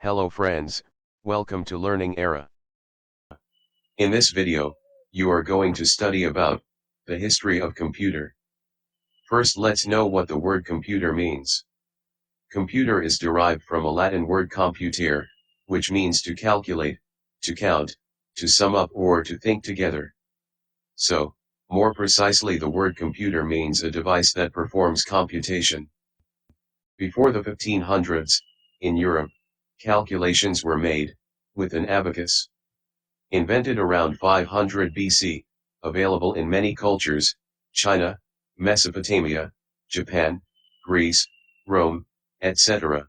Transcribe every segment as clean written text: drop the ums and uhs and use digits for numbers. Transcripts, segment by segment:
Hello friends, welcome to Learning Era. In this video, you are going to study about the history of computer. First, let's know what the word computer means. Computer is derived from a Latin word computare, which means to calculate, to count, to sum up or to think together. So, more precisely, the word computer means a device that performs computation. Before the 1500s, in Europe, calculations were made with an abacus. Invented around 500 BC, available in many cultures: China, Mesopotamia, Japan, Greece, Rome, etc.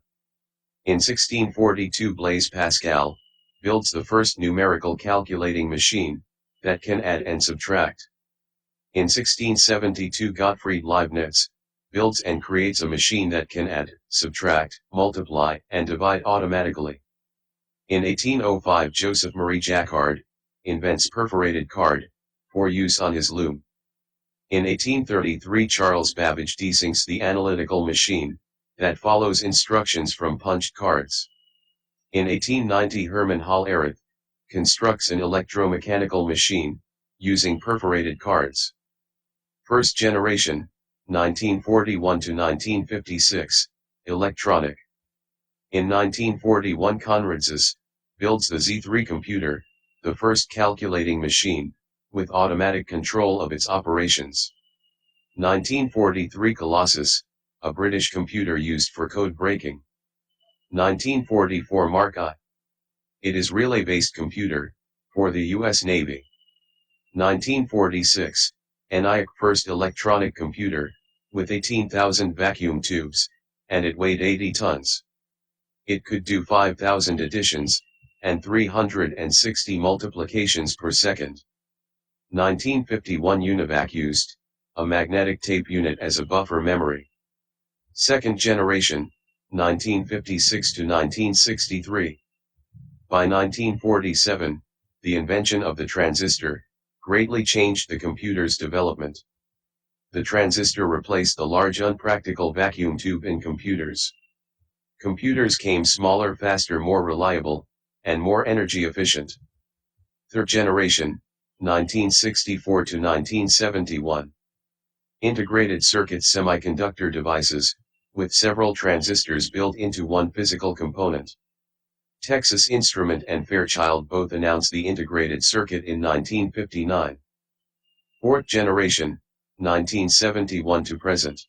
In 1642, Blaise Pascal builds the first numerical calculating machine that can add and subtract. In 1672, Gottfried Leibniz builds and creates a machine that can add, subtract, multiply, and divide automatically. In 1805, Joseph Marie Jacquard invents perforated card for use on his loom. In 1833, Charles Babbage designs the analytical machine that follows instructions from punched cards. In 1890, Hermann Hall-Errath constructs an electromechanical machine using perforated cards. First generation, 1941 to 1956, electronic. In 1941, Konrad Zuse builds the Z3 computer, the first calculating machine, with automatic control of its operations. 1943, Colossus, a British computer used for code breaking. 1944, Mark I. It is relay-based computer, for the U.S. Navy. 1946, ENIAC, first electronic computer, with 18,000 vacuum tubes, and it weighed 80 tons. It could do 5,000 additions, and 360 multiplications per second. 1951, UNIVAC used a magnetic tape unit as a buffer memory. Second generation, 1956 to 1963. By 1947, the invention of the transistor greatly changed the computer's development. The transistor replaced the large unpractical vacuum tube in computers. Computers came smaller, faster, more reliable, and more energy efficient. Third generation, 1964 to 1971. Integrated circuit semiconductor devices, with several transistors built into one physical component. Texas Instrument and Fairchild both announced the integrated circuit in 1959. Fourth generation, 1971 to present.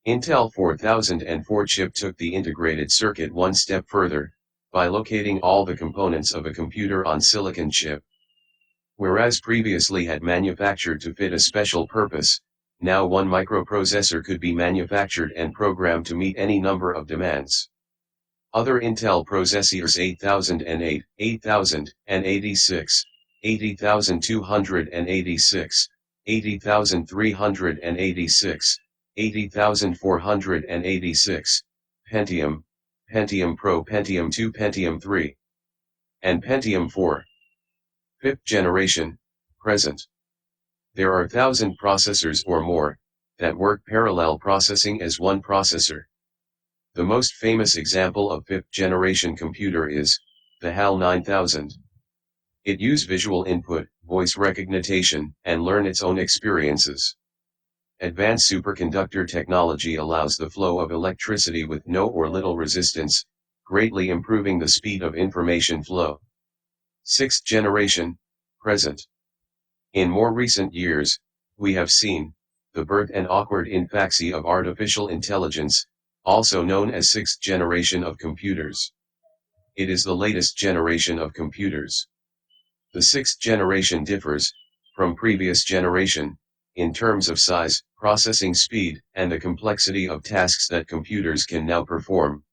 Intel 4004 chip took the integrated circuit one step further, by locating all the components of a computer on silicon chip. Whereas previously had manufactured to fit a special purpose, now one microprocessor could be manufactured and programmed to meet any number of demands. Other Intel processors: 8008, 8086, 80286, 80386, 80486, Pentium, Pentium Pro, Pentium 2, Pentium 3, and Pentium 4. Fifth generation, present. There are 1,000 processors or more that work parallel processing as one processor. The most famous example of fifth-generation computer is the HAL 9000. It uses visual input, voice recognition, and learn its own experiences. Advanced superconductor technology allows the flow of electricity with no or little resistance, greatly improving the speed of information flow. Sixth generation, present. In more recent years, we have seen the birth and awkward infancy of artificial intelligence, also known as sixth generation of computers. It is the latest generation of computers. The sixth generation differs from previous generation in terms of size, processing speed, and the complexity of tasks that computers can now perform.